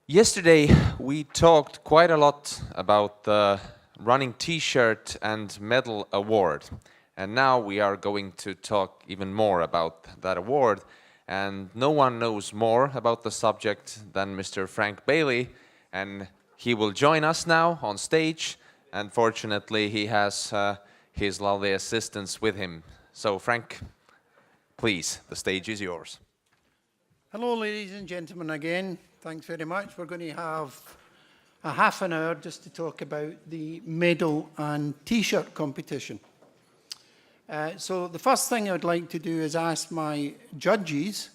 Yesterday we talked quite a lot about the running t-shirt and medal award, and now we are going to talk even more about that award, and no one knows more about the subject than Mr. Frank Baillie, and he will join us now on stage, and fortunately he has his lovely assistants with him. So Frank, please, the stage is yours. Hello, ladies and gentlemen, again. Thanks very much. We're going to have a half an hour just to talk about the medal and T-shirt competition. So the first thing I would like to do is ask my judges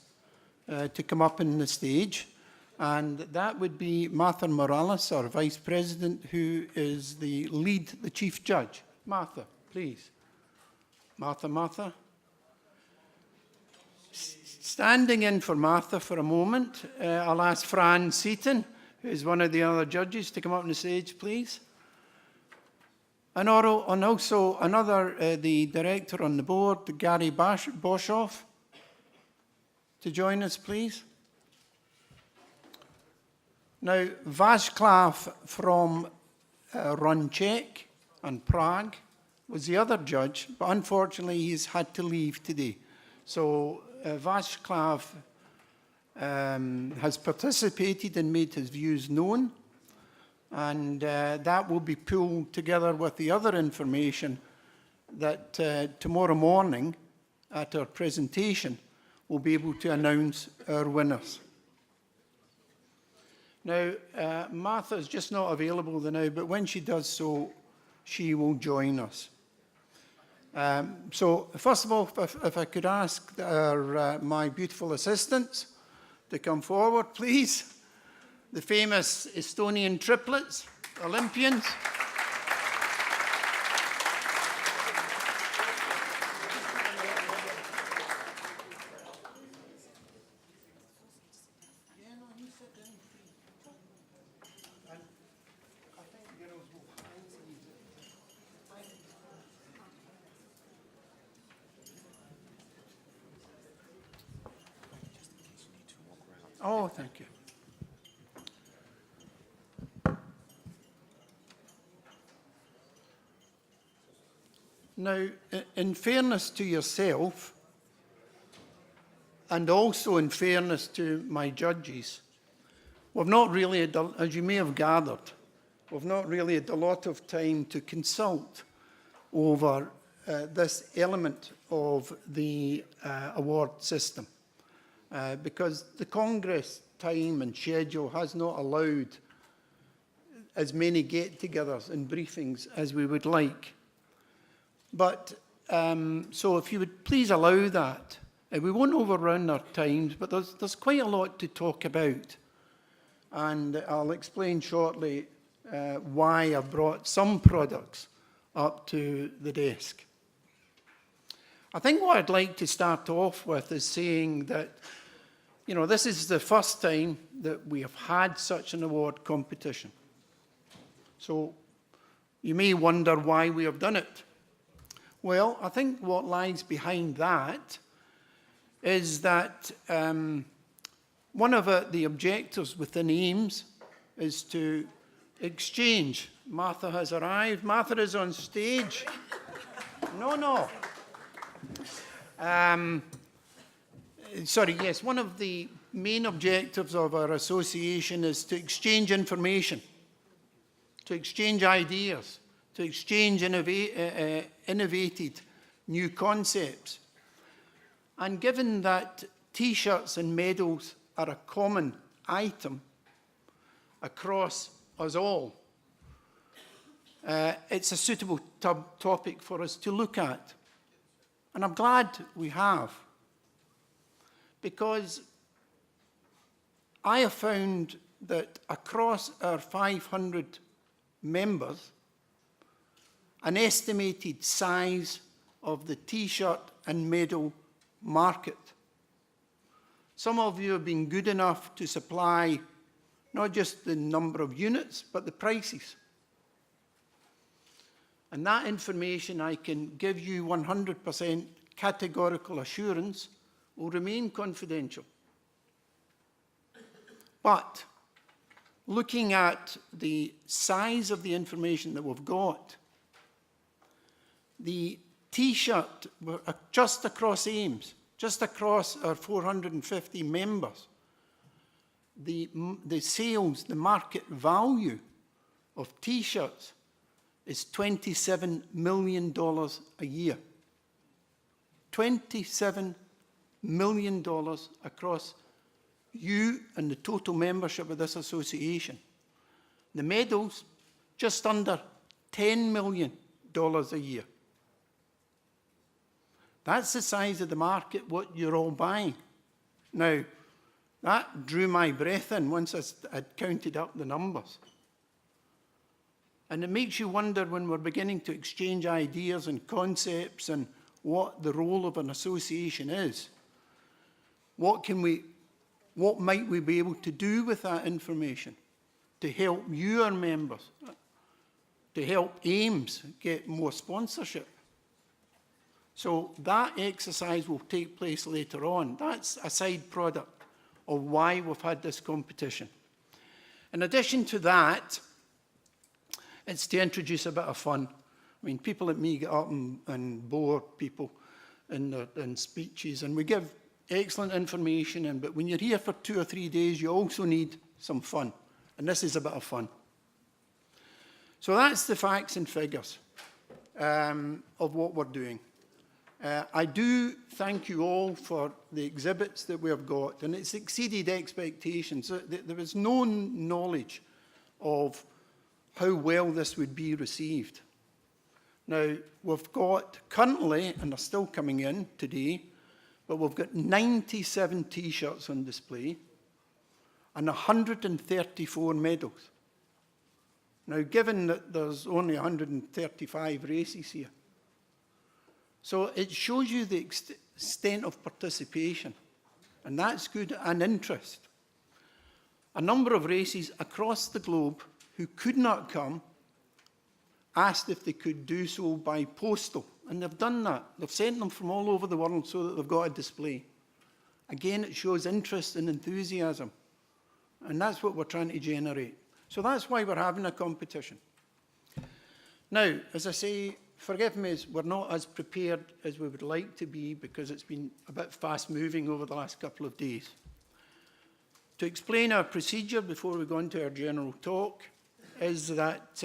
to come up on the stage. And that would be Martha Morales, our Vice President, who is the chief judge. Martha, please. Martha. Standing in for Martha for a moment, I'll ask Fran Seaton, who is one of the other judges, to come up on the stage, please. And also the director on the board, Gary Boshoff, to join us, please. Now, Václav from Runček and Prague was the other judge, but unfortunately he's had to leave today. So Václav has participated and made his views known, and that will be pulled together with the other information that tomorrow morning at our presentation we'll be able to announce our winners. Now, Martha is just not available now, but when she does so, she will join us. So, first of all, if I could ask my beautiful assistants to come forward, please. The famous Estonian triplets, Olympians. Oh, thank you. Now, in fairness to yourself, and also in fairness to my judges, we've not really, as you may have gathered, we've not really had a lot of time to consult over this element of the award system. Because the Congress time and schedule has not allowed as many get-togethers and briefings as we would like. But, so if you would please allow that, we won't overrun our times, but there's quite a lot to talk about. And I'll explain shortly why I brought some products up to the desk. I think what I'd like to start off with is saying that, you know, this is the first time that we have had such an award competition. So you may wonder why we have done it. Well, I think what lies behind that is that one of the objectives within AIMS is to exchange. Martha has arrived. Martha is on stage. No. Sorry, yes, one of the main objectives of our association is to exchange information, to exchange ideas, to exchange innovated new concepts. And given that T-shirts and medals are a common item across us all, it's a suitable topic for us to look at. And I'm glad we have, because I have found that across our 500 members, an estimated size of the T-shirt and medal market. Some of you have been good enough to supply not just the number of units, but the prices. And that information I can give you 100% categorical assurance will remain confidential. But looking at the size of the information that we've got, the T-shirt just across Ames, just across our 450 members, the sales, the market value of T-shirts is $27 million a year. $27 million across you and the total membership of this association. The medals, just under $10 million a year. That's the size of the market, what you're all buying. Now, that drew my breath in once I'd counted up the numbers. And it makes you wonder, when we're beginning to exchange ideas and concepts and what the role of an association is, what might we be able to do with that information to help your members, to help Ames get more sponsorship? So that exercise will take place later on. That's a side product of why we've had this competition. In addition to that, it's to introduce a bit of fun. I mean, people like me get up and bore people in speeches, and we give excellent information, but when you're here for 2 or 3 days, you also need some fun. And this is a bit of fun. So that's the facts and figures of what we're doing. I do thank you all for the exhibits that we have got, and it's exceeded expectations. There was no knowledge of how well this would be received. Now, we've got currently, and they're still coming in today, but we've got 97 T-shirts on display and 134 medals. Now, given that there's only 135 races here, so it shows you the extent of participation, and that's good, and interest. A number of races across the globe who could not come asked if they could do so by postal, and they've done that. They've sent them from all over the world so that they've got a display. Again, it shows interest and enthusiasm, and that's what we're trying to generate. So that's why we're having a competition. Now, as I say, forgive me, we're not as prepared as we would like to be because it's been a bit fast-moving over the last couple of days. To explain our procedure before we go into our general talk is that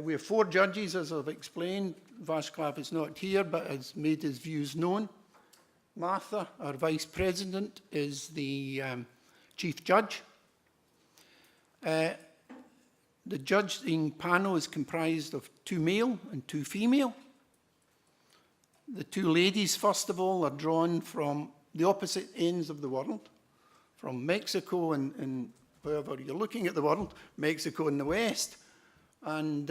we have 4 judges, as I've explained. Václav is not here, but has made his views known. Martha, our Vice President, is the Chief Judge. The judging panel is comprised of 2 male and 2 female. The 2 ladies, first of all, are drawn from the opposite ends of the world, from Mexico and wherever you're looking at the world, Mexico in the west, and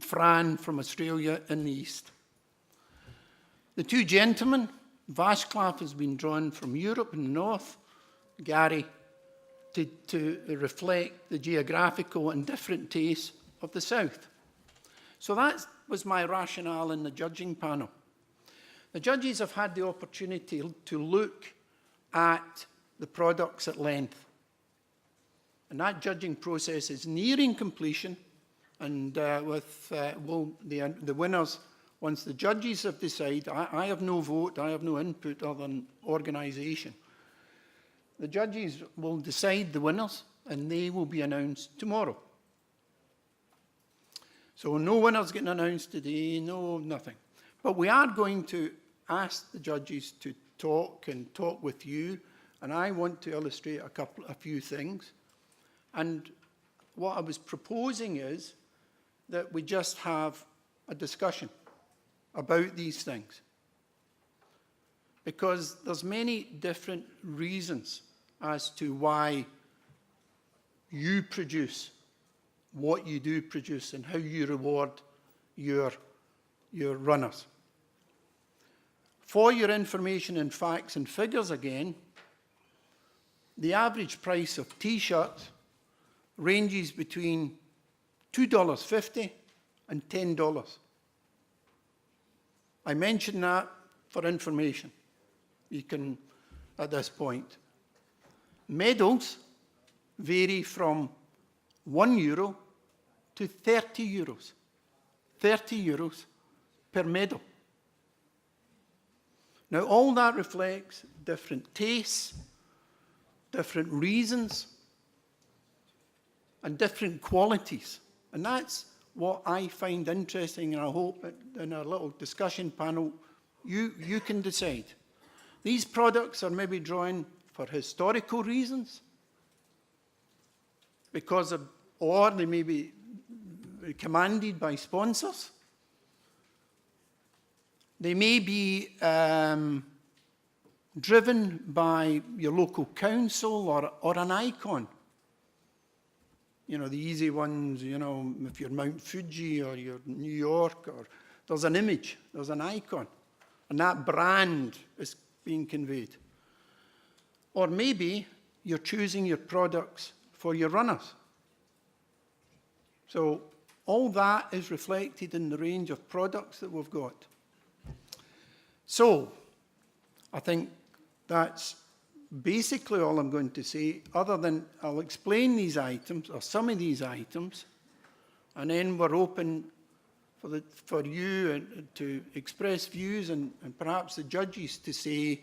Fran from Australia in the east. The 2 gentlemen, Václav has been drawn from Europe in the north, Gary to reflect the geographical and different tastes of the south. So that was my rationale in the judging panel. The judges have had the opportunity to look at the products at length. And that judging process is nearing completion, and with the winners, once the judges have decided, I have no vote, I have no input other than organisation. The judges will decide the winners, and they will be announced tomorrow. So no winners getting announced today, no nothing. But we are going to ask the judges to talk with you, and I want to illustrate a few things. And what I was proposing is that we just have a discussion about these things, because there's many different reasons as to why you produce what you do produce and how you reward your runners. For your information and facts and figures again, the average price of T-shirts ranges between $2.50 and $10. I mention that for information. You can, at this point. Medals vary from €1 to €30. €30 per medal. Now, all that reflects different tastes, different reasons, and different qualities. And that's what I find interesting, and I hope that in our little discussion panel, you can decide. These products are maybe drawn for historical reasons, or they may be commanded by sponsors. They may be driven by your local council or an icon. You know, the easy ones, you know, if you're Mount Fuji or you're New York, or there's an image, there's an icon, and that brand is being conveyed. Or maybe you're choosing your products for your runners. So all that is reflected in the range of products that we've got. So I think that's basically all I'm going to say, other than I'll explain these items, or some of these items, and then we're open for you to express views, and perhaps the judges to say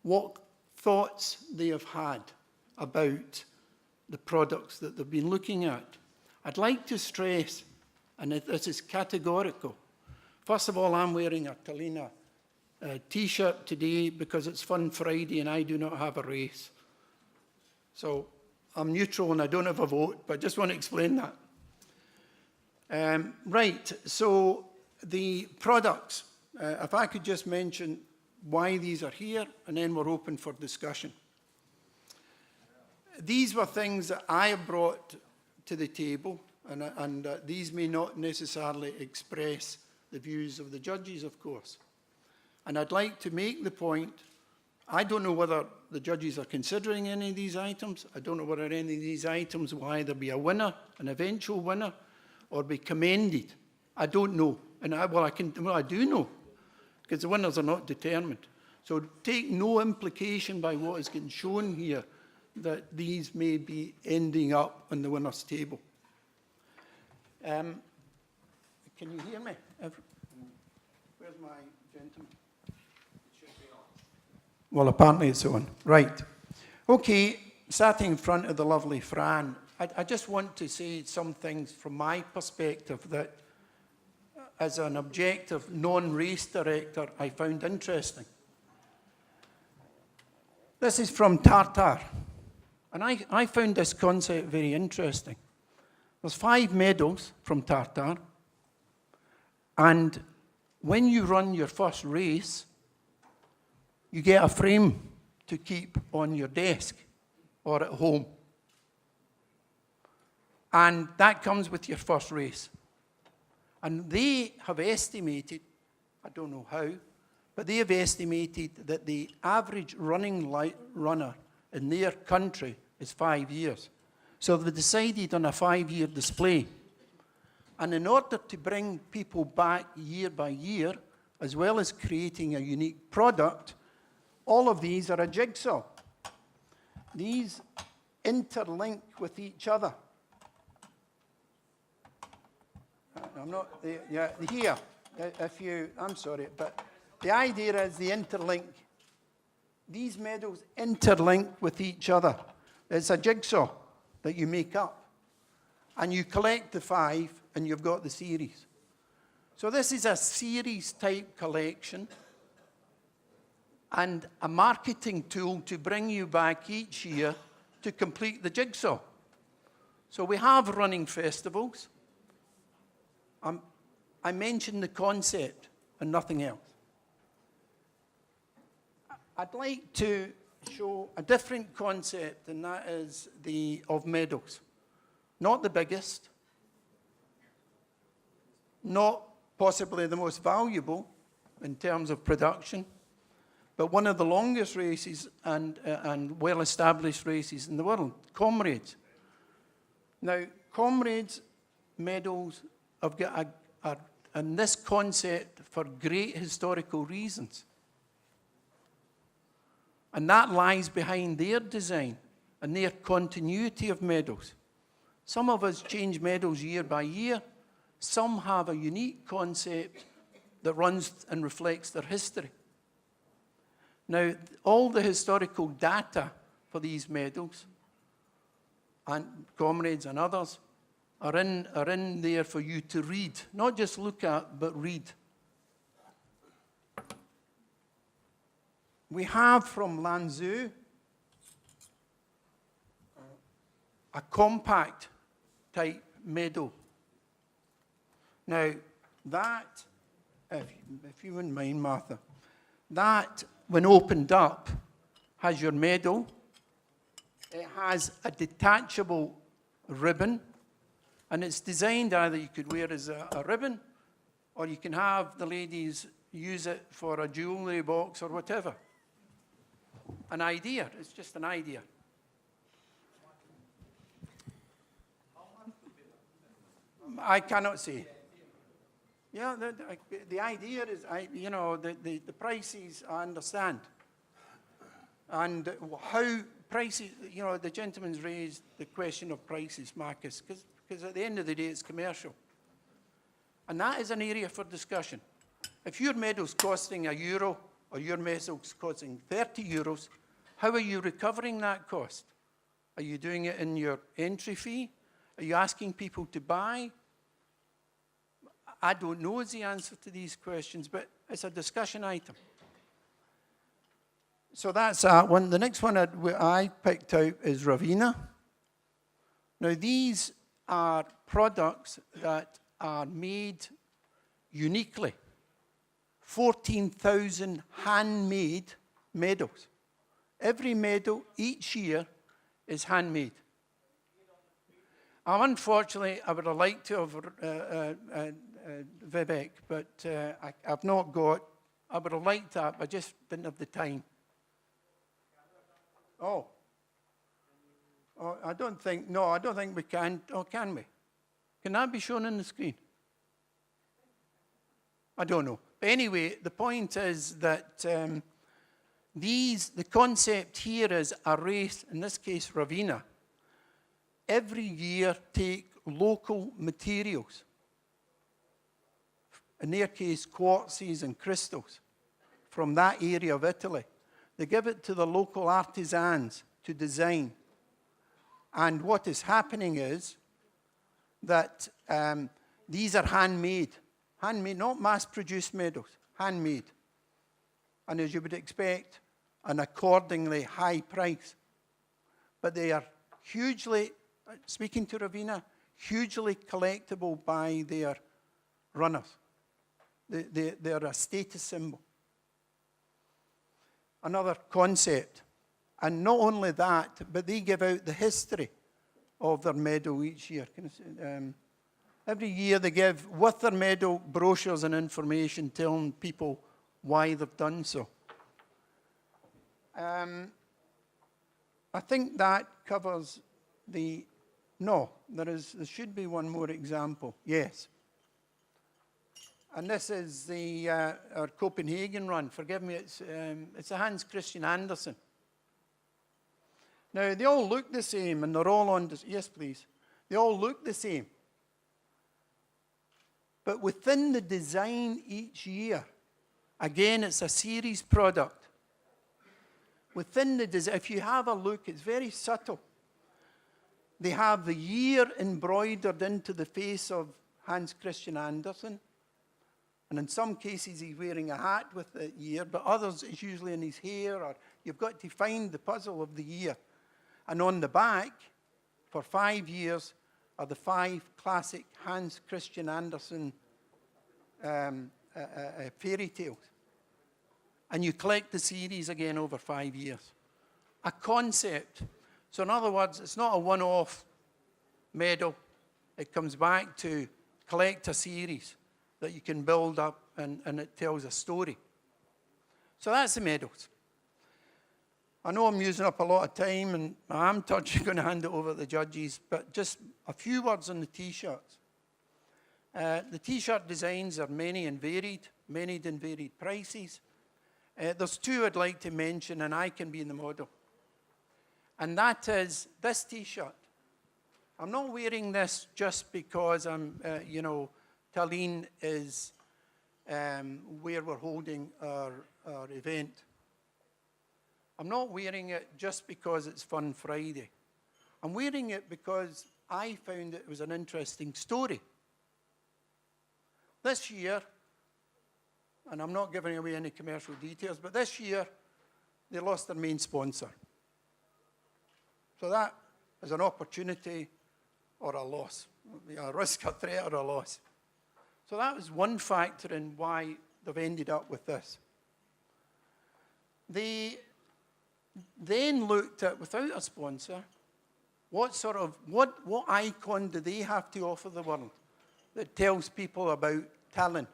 what thoughts they have had about the products that they've been looking at. I'd like to stress, and this is categorical. First of all, I'm wearing a Tallinn T-shirt today because it's Fun Friday and I do not have a race. So I'm neutral and I don't have a vote, but I just want to explain that. Right, so the products, if I could just mention why these are here, and then we're open for discussion. These were things that I have brought to the table, and these may not necessarily express the views of the judges, of course. And I'd like to make the point, I don't know whether the judges are considering any of these items. I don't know whether any of these items will either be a winner, an eventual winner, or be commended. I don't know. And I do know, because the winners are not determined. So take no implication by what is getting shown here that these may be ending up on the winner's table. Can you hear me? Where's my gentleman? Well, apparently it's on. Right. Okay, sat in front of the lovely Fran, I just want to say some things from my perspective that, as an objective non-race director, I found interesting. This is from Tartar, and I found this concept very interesting. There's 5 medals from Tartar, and when you run your first race, you get a frame to keep on your desk or at home. And that comes with your first race. And they have estimated, I don't know how, but they have estimated that the average running runner in their country is 5 years. So they decided on a 5-year display. And in order to bring people back year by year, as well as creating a unique product, all of these are a jigsaw. These interlink with each other. I'm not, yeah, here, I'm sorry, but the idea is the interlink. These medals interlink with each other. It's a jigsaw that you make up. And you collect the 5 and you've got the series. So this is a series type collection and a marketing tool to bring you back each year to complete the jigsaw. So we have running festivals. I mentioned the concept and nothing else. I'd like to show a different concept, and that is of medals. Not the biggest, not possibly the most valuable in terms of production, but one of the longest races and well-established races in the world, Comrades. Now, Comrades medals have got and this concept for great historical reasons. And that lies behind their design. and their continuity of medals. Some of us change medals year by year. Some have a unique concept that runs and reflects their history. Now, all the historical data for these medals, and comrades and others, are in there for you to read. Not just look at, but read. We have from Lanzhou a compact type medal. Now, that, if you wouldn't mind, Martha, that, when opened up, has your medal. It has a detachable ribbon, and it's designed either you could wear as a ribbon, or you can have the ladies use it for a jewellery box or whatever. An idea, it's just an idea. I cannot say. Yeah, the idea is, the prices I understand. And how prices, the gentleman's raised the question of prices, Marcus, because at the end of the day it's commercial. And that is an area for discussion. If your medal's costing €1 or your medal's costing €30, how are you recovering that cost? Are you doing it in your entry fee? Are you asking people to buy? I don't know is the answer to these questions, but it's a discussion item. So that's that one. The next one I picked out is Ravenna. Now, these are products that are made uniquely. 14,000 handmade medals. Every medal each year is handmade. Unfortunately, I would have liked to have Vivek, but I've not got. I would have liked that, but I just didn't have the time. Oh, I don't think we can. Oh, can we? Can that be shown on the screen? I don't know. But anyway, the point is that the concept here is a race, in this case Ravenna, every year take local materials, in their case quartzes and crystals, from that area of Italy. They give it to the local artisans to design. And what is happening is that these are handmade, not mass-produced medals, handmade. And as you would expect, an accordingly high price. But they are hugely, speaking to Ravenna, hugely collectible by their runners. They're a status symbol. Another concept. And not only that, but they give out the history of their medal each year. Every year they give, with their medal, brochures and information telling people why they've done so. I think that covers the... No, there should be one more example. Yes. And this is our Copenhagen run. Forgive me, it's a Hans Christian Andersen. Now, they all look the same, and they're all on... Yes, please. They all look the same. But within the design each year, again, it's a series product. Within the design, if you have a look, it's very subtle. They have the year embroidered into the face of Hans Christian Andersen. And in some cases, he's wearing a hat with the year, but others, it's usually in his hair, or you've got to find the puzzle of the year. And on the back, for 5 years, are the 5 classic Hans Christian Andersen fairy tales. And you collect the series again over 5 years. A concept. So in other words, it's not a one-off medal. It comes back to collect a series that you can build up, and it tells a story. So that's the medals. I know I'm using up a lot of time, and I'm going to hand it over to the judges, but just a few words on the T-shirts. The T-shirt designs are many and varied prices. There's 2 I'd like to mention, and I can be in the model. And that is this T-shirt. I'm not wearing this just because Tallinn is where we're holding our event. I'm not wearing it just because it's Fun Friday. I'm wearing it because I found it was an interesting story. This year, and I'm not giving away any commercial details, but this year, they lost their main sponsor. So that is an opportunity or a loss, a risk, a threat, or a loss. So that was one factor in why they've ended up with this. They then looked at, without a sponsor, what icon do they have to offer the world that tells people about Tallinn?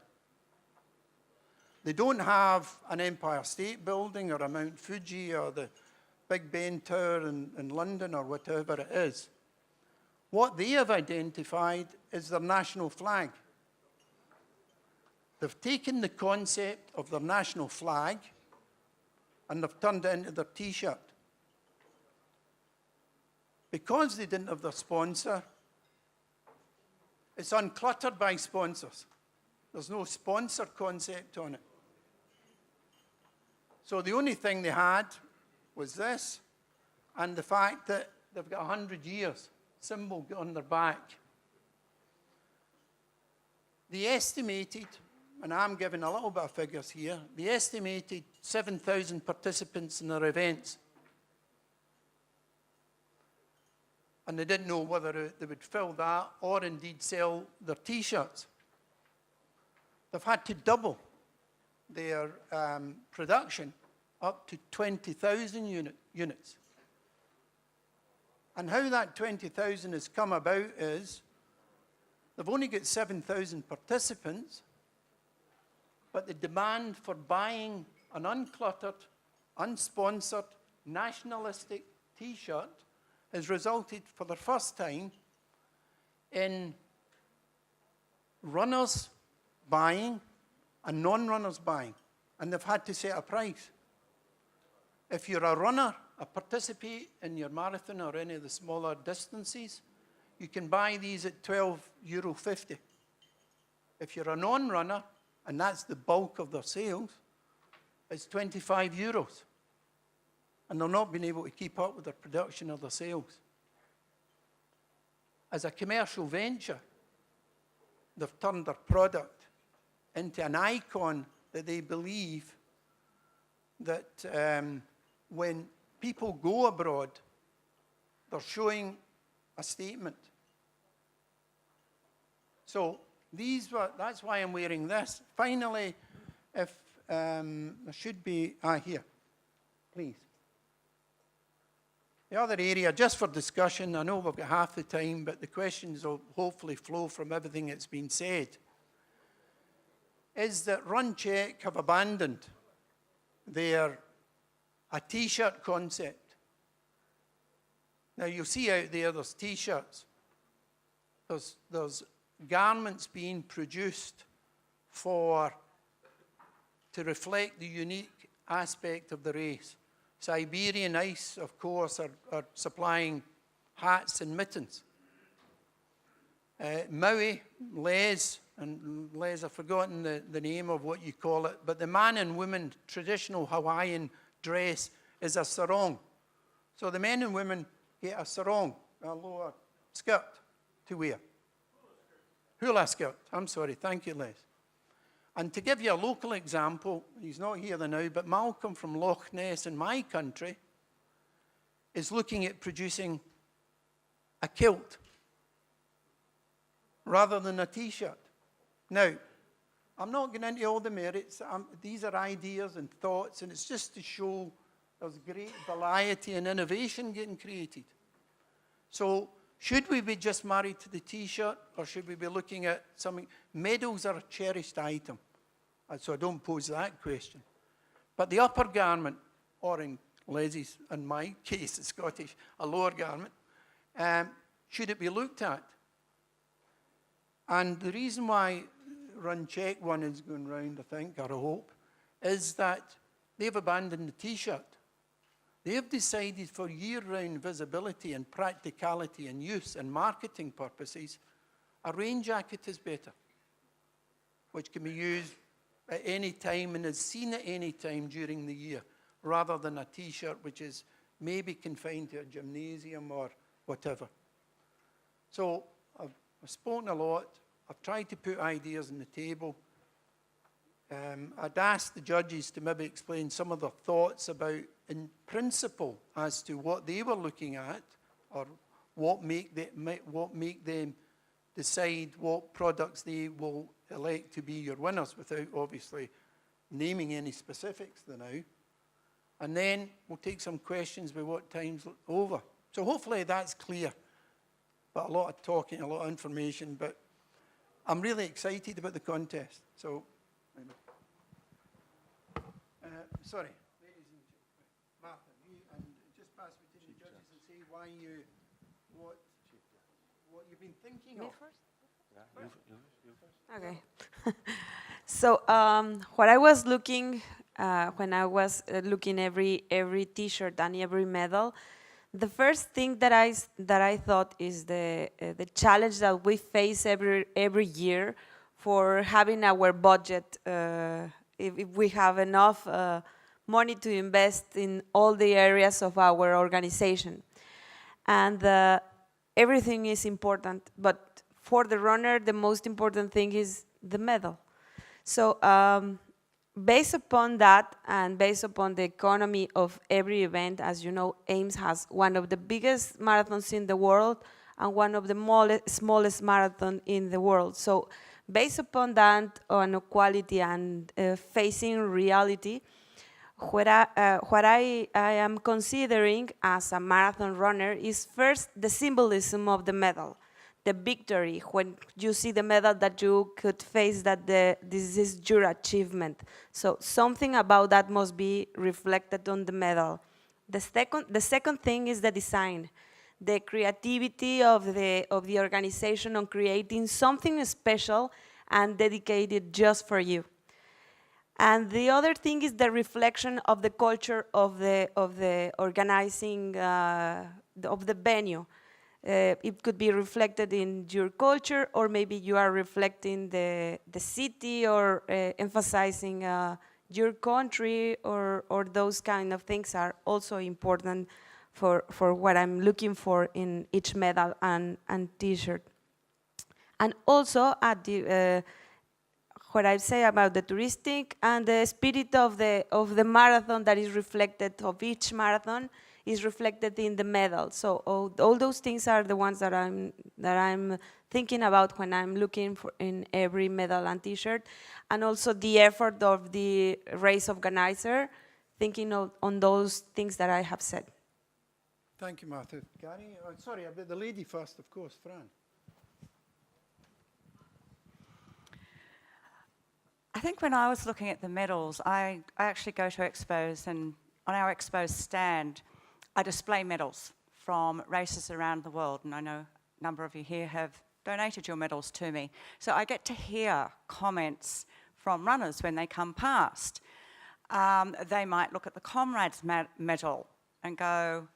They don't have an Empire State Building or a Mount Fuji or the Big Ben Tower in London or whatever it is. What they have identified is their national flag. They've taken the concept of their national flag and they've turned it into their T-shirt. Because they didn't have their sponsor, it's uncluttered by sponsors. There's no sponsor concept on it. So the only thing they had was this, and the fact that they've got 100 years symbol on their back. They estimated, and I'm giving a little bit of figures here, they estimated 7,000 participants in their events. And they didn't know whether they would fill that or indeed sell their T-shirts. They've had to double their production up to 20,000 units. And how that 20,000 has come about is they've only got 7,000 participants, but the demand for buying an uncluttered, unsponsored, nationalistic T-shirt has resulted for the first time in runners buying and non-runners buying. And they've had to set a price. If you're a runner, participate in your marathon or any of the smaller distances, you can buy these at €12.50. If you're a non-runner, and that's the bulk of their sales, it's €25. And they've not been able to keep up with their production or their sales. As a commercial venture, they've turned their product into an icon that they believe that when people go abroad, they're showing a statement. So that's why I'm wearing this. Finally, if there should be, here, please. The other area, just for discussion, I know we've got half the time, but the questions will hopefully flow from everything that's been said, is that Run Check have abandoned a T-shirt concept. Now, you'll see out there's T-shirts. There's garments being produced to reflect the unique aspect of the race. Siberian Ice, of course, are supplying hats and mittens. Maui, Les, I've forgotten the name of what you call it, but the man and woman traditional Hawaiian dress is a sarong. So the men and women get a sarong, a lower skirt to wear. Hula skirt. I'm sorry, thank you, Les. And to give you a local example, he's not here now, but Malcolm from Loch Ness in my country is looking at producing a kilt rather than a T-shirt. Now, I'm not going into all the merits. These are ideas and thoughts, and it's just to show there's great variety and innovation getting created. So, should we be just married to the T-shirt, or should we be looking at something? Medals are a cherished item, so I don't pose that question. But the upper garment, or in Leslie's, in my case, it's Scottish, a lower garment, should it be looked at? And the reason why Run Check one is going round, I think, or I hope, is that they've abandoned the T-shirt. They have decided for year-round visibility and practicality and use and marketing purposes, a rain jacket is better, which can be used at any time and is seen at any time during the year, rather than a T-shirt which is maybe confined to a gymnasium or whatever. So I've spoken a lot. I've tried to put ideas on the table. I'd asked the judges to maybe explain some of their thoughts about, in principle, as to what they were looking at, or what make them decide what products they will elect to be your winners, without obviously naming any specifics now. And then we'll take some questions by what time's over. So hopefully that's clear. But a lot of talking, a lot of information, but I'm really excited about the contest. So, sorry, ladies and gentlemen, Martha, and just pass me to the judges and say why what you've been thinking of. Okay. So what I was looking when I was looking every T-shirt and every medal, the first thing that I thought is the challenge that we face every year for having our budget. If we have enough money to invest in all the areas of our organization, and everything is important, but for the runner, the most important thing is the medal. So based upon that, and based upon the economy of every event, as you know, Ames has one of the biggest marathons in the world and one of the smallest marathon in the world. So based upon that, on quality and facing reality, what I am considering as a marathon runner is first the symbolism of the medal, the victory. When you see the medal, that you could face that this is your achievement. So something about that must be reflected on the medal. The second thing is the design, the creativity of the organization on creating something special and dedicated just for you. And the other thing is the reflection of the culture of the organizing of the venue. It could be reflected in your culture, or maybe you are reflecting the city, or emphasizing your country, or those kind of things are also important for what I'm looking for in each medal and T-shirt. And also at the what I say about the touristic and the spirit of the marathon that is reflected of each marathon is reflected in the medal. So all those things are the ones that I'm thinking about when I'm looking for in every medal and T-shirt, and also the effort of the race organizer, thinking on those things that I have said. Thank you, Martha. Gary, sorry, about the lady first, of course, Fran. I think when I was looking at the medals, I actually go to expos, and on our expos stand, I display medals from races around the world, and I know a number of you here have donated your medals to me. So I get to hear comments from runners when they come past. They might look at the Comrades medal and go,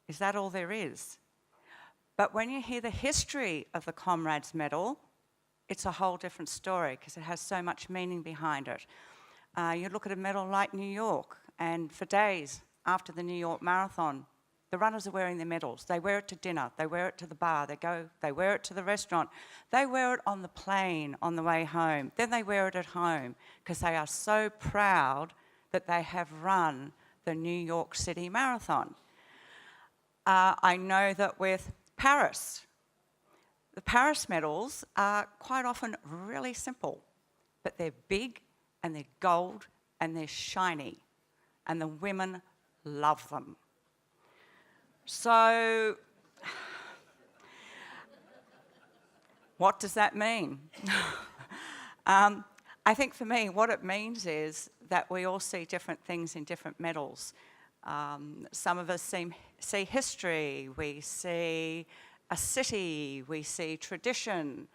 is that all there is? But when you hear the history of the Comrades medal, it's a whole different story, because it has so much meaning behind it. You look at a medal like New York, and for days after the New York Marathon, the runners are wearing their medals. They wear it to dinner, they wear it to the bar, they wear it to the restaurant, they wear it on the plane on the way home, then they wear it at home, because they are so proud that they have run the New York City Marathon. I know that with Paris, the Paris medals are quite often really simple, but they're big and they're gold and they're shiny, and the women love them. So, what does that mean? I think for me, what it means is that we all see different things in different medals. Some of us see history, we see a city, we see tradition.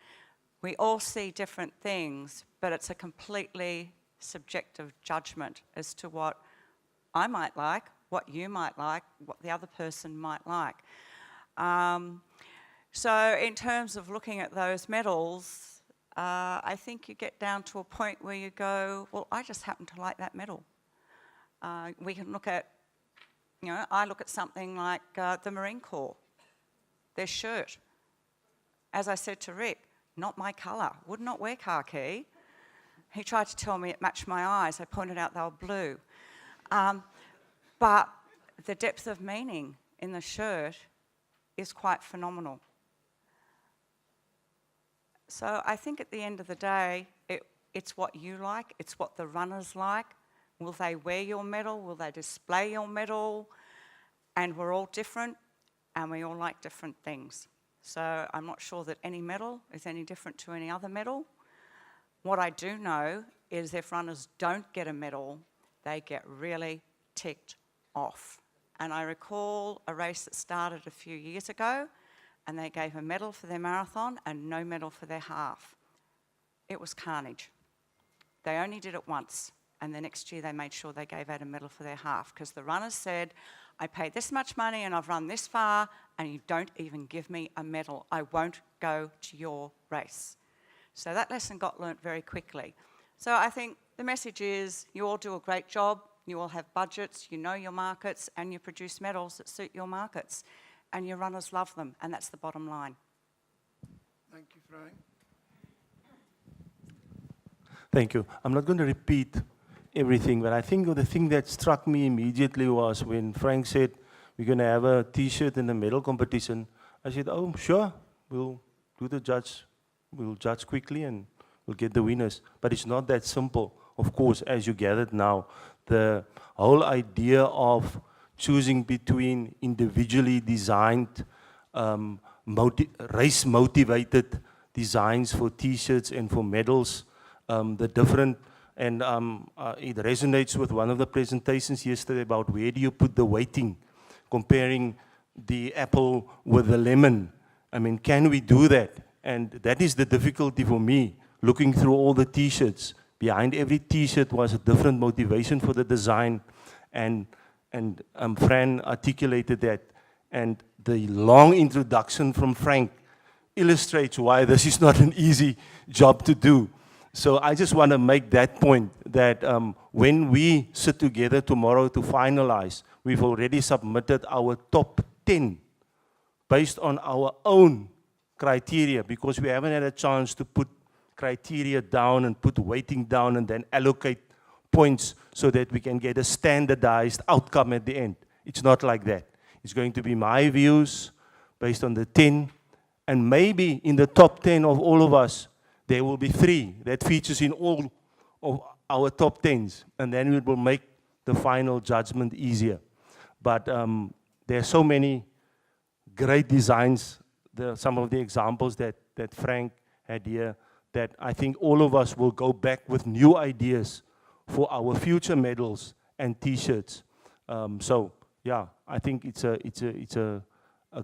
We all see different things, but it's a completely subjective judgment as to what I might like, what you might like, what the other person might like. So in terms of looking at those medals, I think you get down to a point where you go, well, I just happen to like that medal. We can look at, I look at something like the Marine Corps, their shirt. As I said to Rick, not my colour, would not wear khaki. He tried to tell me it matched my eyes. I pointed out they were blue. But the depth of meaning in the shirt is quite phenomenal. So I think at the end of the day, it's what you like, it's what the runners like. Will they wear your medal? Will they display your medal? And we're all different, and we all like different things. So I'm not sure that any medal is any different to any other medal. What I do know is if runners don't get a medal, they get really ticked off. And I recall a race that started a few years ago, and they gave a medal for their marathon and no medal for their half. It was carnage. They only did it once, and the next year they made sure they gave out a medal for their half, because the runners said, I paid this much money and I've run this far, and you don't even give me a medal. I won't go to your race. So that lesson got learnt very quickly. So I think the message is you all do a great job, you all have budgets, you know your markets, and you produce medals that suit your markets. And your runners love them, and that's the bottom line. Thank you, Frank. Thank you. I'm not going to repeat everything, but I think the thing that struck me immediately was when Frank said, we're going to have a T-shirt in the medal competition. I said, oh, sure, we'll do the judge. We'll judge quickly and we'll get the winners. But it's not that simple. Of course, as you gathered now, the whole idea of choosing between individually designed, race-motivated designs for T-shirts and for medals, the different, and it resonates with one of the presentations yesterday about where do you put the weighting, comparing the apple with the lemon. I mean, can we do that? And that is the difficulty for me, looking through all the T-shirts. Behind every T-shirt was a different motivation for the design, and Fran articulated that. And the long introduction from Frank illustrates why this is not an easy job to do. So I just want to make that point, that when we sit together tomorrow to finalize, we've already submitted our top 10 based on our own criteria, because we haven't had a chance to put criteria down and put weighting down and then allocate points so that we can get a standardized outcome at the end. It's not like that. It's going to be my views based on the 10, and maybe in the top 10 of all of us, there will be 3 that features in all of our top 10s, and then we will make the final judgment easier. But there are so many great designs, some of the examples that Frank had here, that I think all of us will go back with new ideas for our future medals and T-shirts. So yeah, I think it's a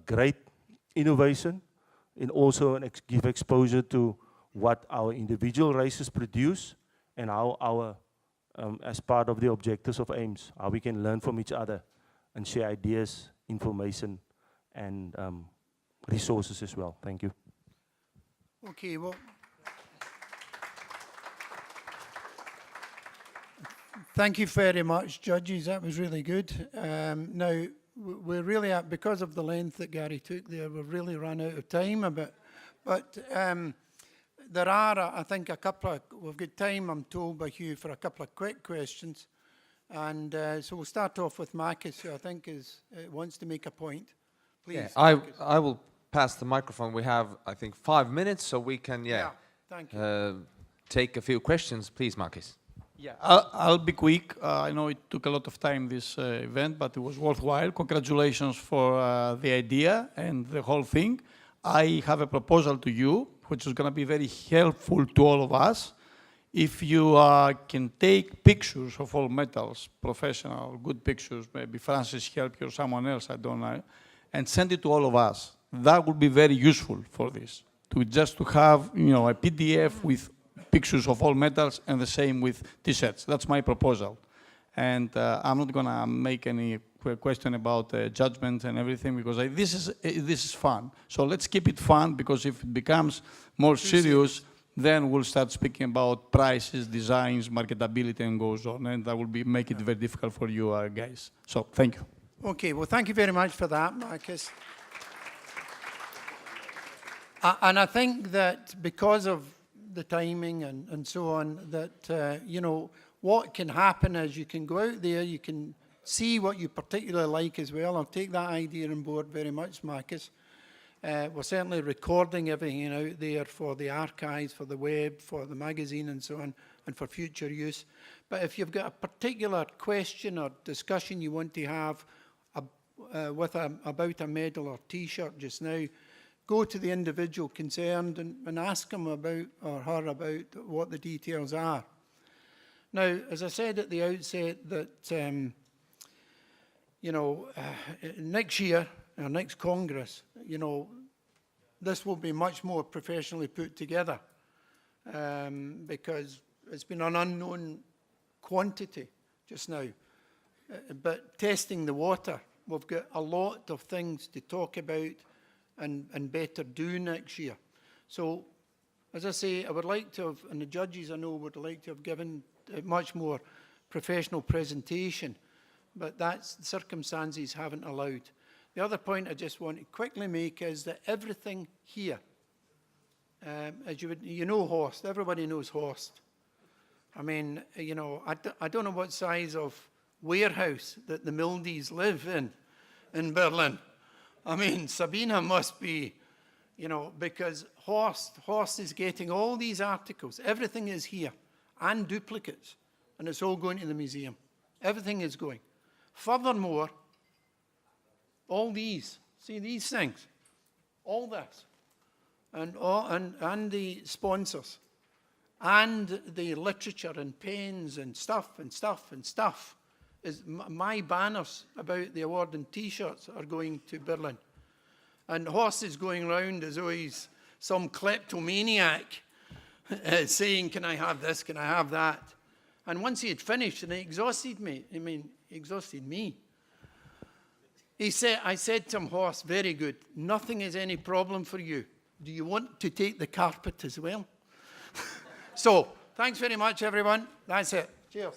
great innovation, and also give exposure to what our individual races produce, and how our, as part of the objectives of AIMS, how we can learn from each other and share ideas, information, and resources as well. Thank you. Okay, well, thank you very much, judges. That was really good. Now, we're really at, because of the length that Gary took there, we've really run out of time a bit. But there are, I think, a couple of, we've got time, I'm told by Hugh, for a couple of quick questions. And so we'll start off with Marcus, who I think wants to make a point. Please. Yeah, I will pass the microphone. We have, I think, 5 minutes, so we can, thank you. take a few questions. Please, Marcus. Yeah, I'll be quick. I know it took a lot of time, this event, but it was worthwhile. Congratulations for the idea and the whole thing. I have a proposal to you, which is going to be very helpful to all of us. If you can take pictures of all medals, professional, good pictures, maybe Francis help you or someone else, I don't know, and send it to all of us. That would be very useful for this, to have, a PDF with pictures of all medals, and the same with T-shirts. That's my proposal. And I'm not going to make any question about judgment and everything, because this is fun. So let's keep it fun, because if it becomes more serious, then we'll start speaking about prices, designs, marketability, and goes on. And that will make it very difficult for you guys. So thank you. Okay, well, thank you very much for that, Marcus. And I think that because of the timing and so on, that, you know, what can happen is you can go out there, you can see what you particularly like as well. I'll take that idea on board very much, Marcus. We're certainly recording everything out there for the archives, for the web, for the magazine and so on, and for future use. But if you've got a particular question or discussion you want to have about a medal or T-shirt just now, go to the individual concerned and ask him about, or her about, what the details are. Now, as I said at the outset, that you know, next year, our next Congress, you know, this will be much more professionally put together, because it's been an unknown quantity just now. But testing the water, we've got a lot of things to talk about and better do next year. So, as I say, I would like to have, and the judges I know would like to have given a much more professional presentation, but that's, the circumstances haven't allowed. The other point I just want to quickly make is that everything here, as you know Horst, everybody knows Horst. I mean, you know, I don't know what size of warehouse that the Mildies live in Berlin. I mean, Sabina must be, you know, because Horst is getting all these articles. Everything is here, and duplicates, and it's all going to the museum. Everything is going. Furthermore, all these, see these things, all this, and the sponsors, and the literature and pens and stuff and stuff and stuff. Is my banners about the award and T-shirts are going to Berlin. And Horst is going around as though he's some kleptomaniac saying, can I have this, can I have that? And once he had finished and he exhausted me, I mean, he exhausted me. I said to him, Horst, very good, nothing is any problem for you. Do you want to take the carpet as well? So, thanks very much, everyone. That's it. Cheers.